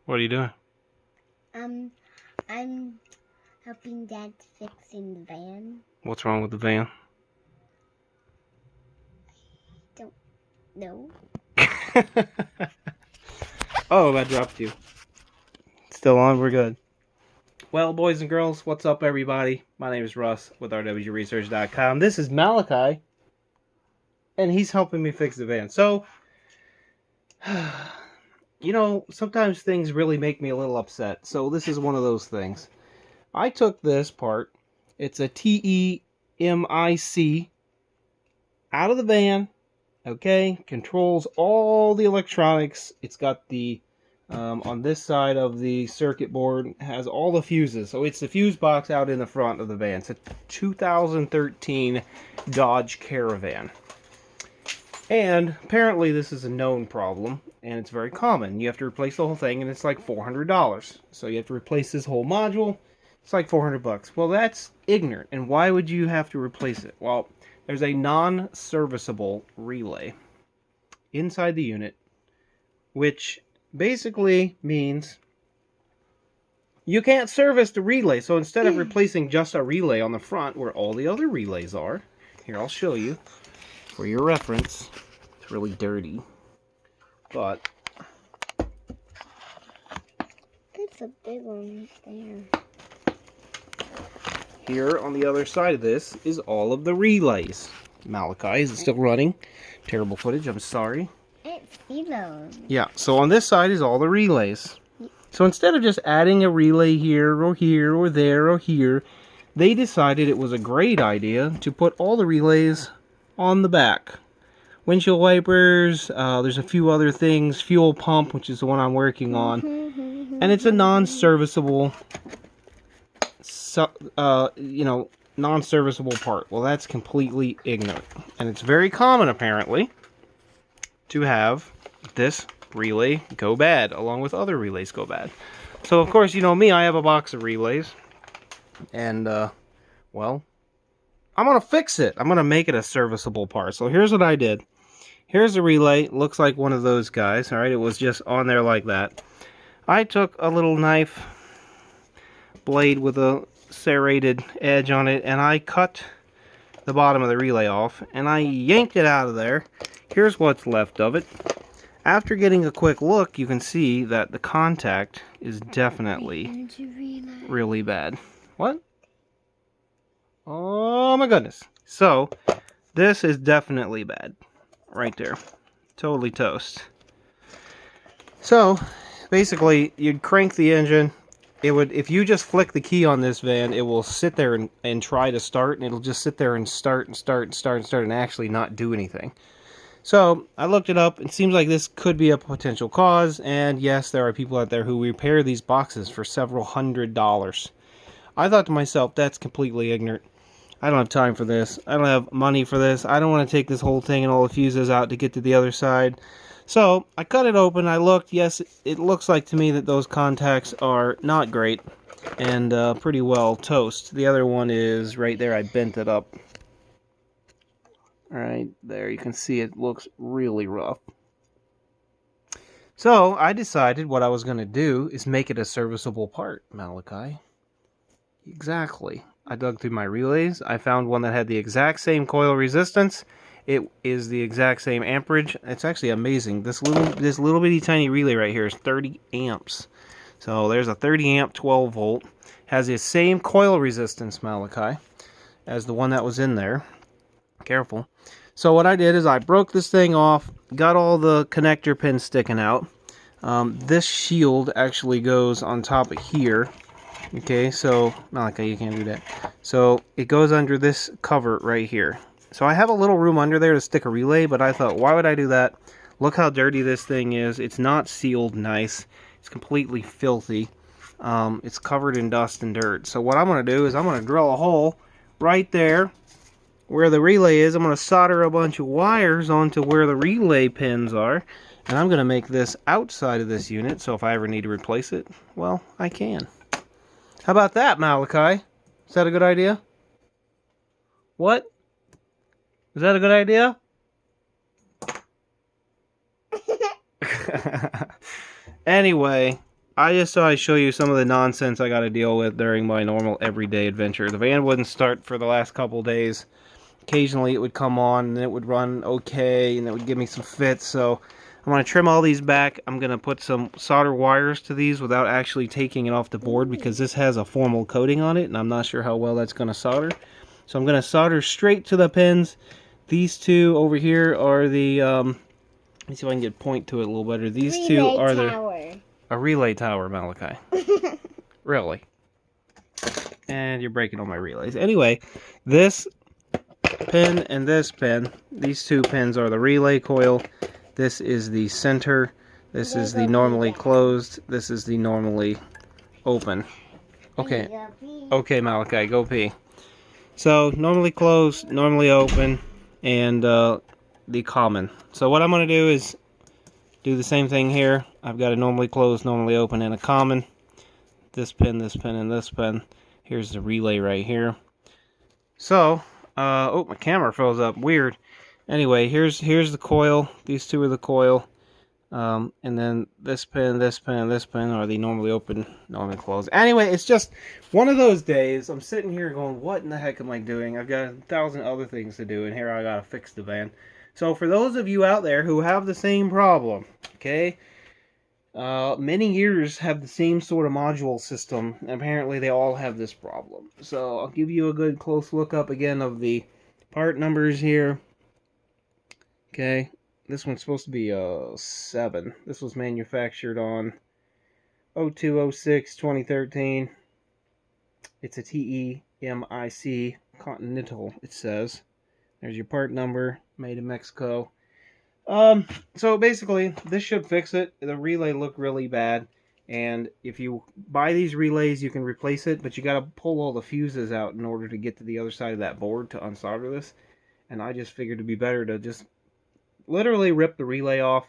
What are you doing? I'm helping Dad fixing the van. What's wrong with the van? Don't know. Oh, that dropped you. Still on? We're good. Well, boys and girls, what's up, everybody? My name is Russ with rwresearch.com. This is Malachi, and he's helping me fix the van. So, you know, sometimes things really make me a little upset. So this is one of those things. I took this part. It's a TEMIC out of the van. Okay, controls all the electronics. It's got the on this side of the circuit board, has all the fuses. So it's the fuse box out in the front of the van. It's a 2013 Dodge Caravan. And apparently this is a known problem, and it's very common. You have to replace the whole thing, and it's like $400. So you have to replace this whole module. It's like $400. Well, that's ignorant. And why would you have to replace it? Well, there's a non-serviceable relay inside the unit, which basically means you can't service the relay. So instead of replacing just a relay on the front where all the other relays are, here, I'll show you for your reference. It's really dirty, but That's a big one right there. here on the other side of this is all of the relays. Malachi, is it still running? Terrible footage, I'm sorry. It's those. Yeah, so on this side is all the relays. So instead of just adding a relay here or here or there or here, they decided it was a great idea to put all the relays on the back. Windshield wipers, there's a few other things, fuel pump, which is the one I'm working on, and it's a non-serviceable non-serviceable part. Well, that's completely ignorant. And it's very common, apparently, to have this relay go bad, along with other relays go bad. So, of course, you know me, I have a box of relays. And, well, I'm going to fix it. I'm going to make it a serviceable part. So here's what I did. Here's the relay. Looks like one of those guys. All right, it was just on there like that. I took a little knife blade with a serrated edge on it, and I cut the bottom of the relay off, and I yanked it out of there. Here's what's left of it. After getting a quick look, you can see that the contact is definitely really bad. What? Oh my goodness. So, this is definitely bad. Right there. Totally toast. So, basically, you'd crank the engine. It would, if you just flick the key on this van, it will sit there and try to start, and it'll just sit there and start and actually not do anything. So I looked it up. It seems like this could be a potential cause, and yes, there are people out there who repair these boxes for several $100s. I thought to myself, that's completely ignorant. I don't have time for this. I don't have money for this. I don't want to take this whole thing and all the fuses out to get to the other side. So I cut it open. I looked. Yes, it looks like to me that those contacts are not great and pretty well toast. The other one is right there. I bent it up. Right there, you can see it looks really rough. So I decided what I was going to do is make it a serviceable part, Malachi. Exactly. I dug through my relays. I found one that had the exact same coil resistance. It is the exact same amperage. It's actually amazing. This little bitty tiny relay right here is 30 amps. So there's a 30 amp 12 volt. Has the same coil resistance, Malachi, as the one that was in there. Careful. So what I did is I broke this thing off, got all the connector pins sticking out. This shield actually goes on top of here. Okay, so Malachi, you can't do that. So it goes under this cover right here. So I have a little room under there to stick a relay, but I thought, why would I do that? Look how dirty this thing is. It's not sealed nice. It's completely filthy. It's covered in dust and dirt. So what I'm going to do is I'm going to drill a hole right there where the relay is. I'm going to solder a bunch of wires onto where the relay pins are. And I'm going to make this outside of this unit, so if I ever need to replace it, well, I can. How about that, Malachi? Is that a good idea? What? Is that a good idea? Anyway, I just thought I'd show you some of the nonsense I got to deal with during my normal everyday adventure. The van wouldn't start for the last couple days. Occasionally it would come on and it would run okay and it would give me some fits. So I'm going to trim all these back. I'm going to put some solder wires to these without actually taking it off the board because this has a formal coating on it and I'm not sure how well that's going to solder. So I'm going to solder straight to the pins. These two over here are the, let me see if I can get point to it a little better. These relay two are tower. A relay tower, Malachi. Really? And you're breaking all my relays. Anyway, this pin and this pin, these two pins are the relay coil. This is the center. This is the normally closed. This is the normally open. Okay. Okay, Malachi, go pee. So, normally closed, normally open, and the common. So what I'm going to do is do the same thing here. I've got a normally closed, normally open, and a common. This pin, and this pin. Here's the relay right here. So, oh, my camera froze up. Weird. Anyway, here's the coil. These two are the coil. And then this pin, and this pin are the normally open, normally closed. Anyway, it's just one of those days. I'm sitting here going, what in the heck am I doing? I've got 1,000 other things to do, and here I gotta fix the van. So for those of you out there who have the same problem, okay, many years have the same sort of module system, and apparently they all have this problem. So I'll give you a good close look up again of the part numbers here. Okay, this one's supposed to be 7. This was manufactured on 02/06/2013. It's a TEMIC Continental, it says. There's your part number, made in Mexico. So basically, this should fix it. The relay looked really bad, and if you buy these relays, you can replace it, but you got to pull all the fuses out in order to get to the other side of that board to unsolder this. And I just figured it'd be better to just literally rip the relay off,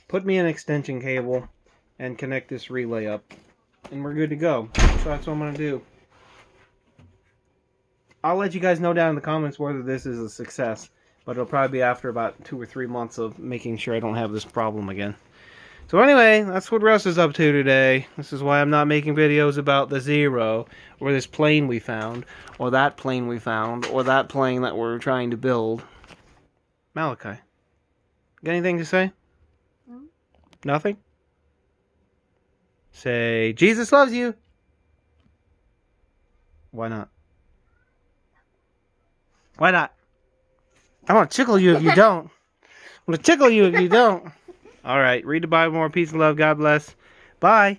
put me an extension cable, and connect this relay up, and we're good to go. So that's what I'm going to do. I'll let you guys know down in the comments whether this is a success, but it'll probably be after about 2 or 3 months of making sure I don't have this problem again. So anyway, that's what Russ is up to today. This is why I'm not making videos about the Zero, or this plane we found, or that plane we found, or that plane that we're trying to build. Malachi, got anything to say? No. Nothing? Say, Jesus loves you! Why not? Why not? I want to tickle you if you don't. I'm going to tickle you if you don't. Alright, read the Bible more. Peace and love. God bless. Bye.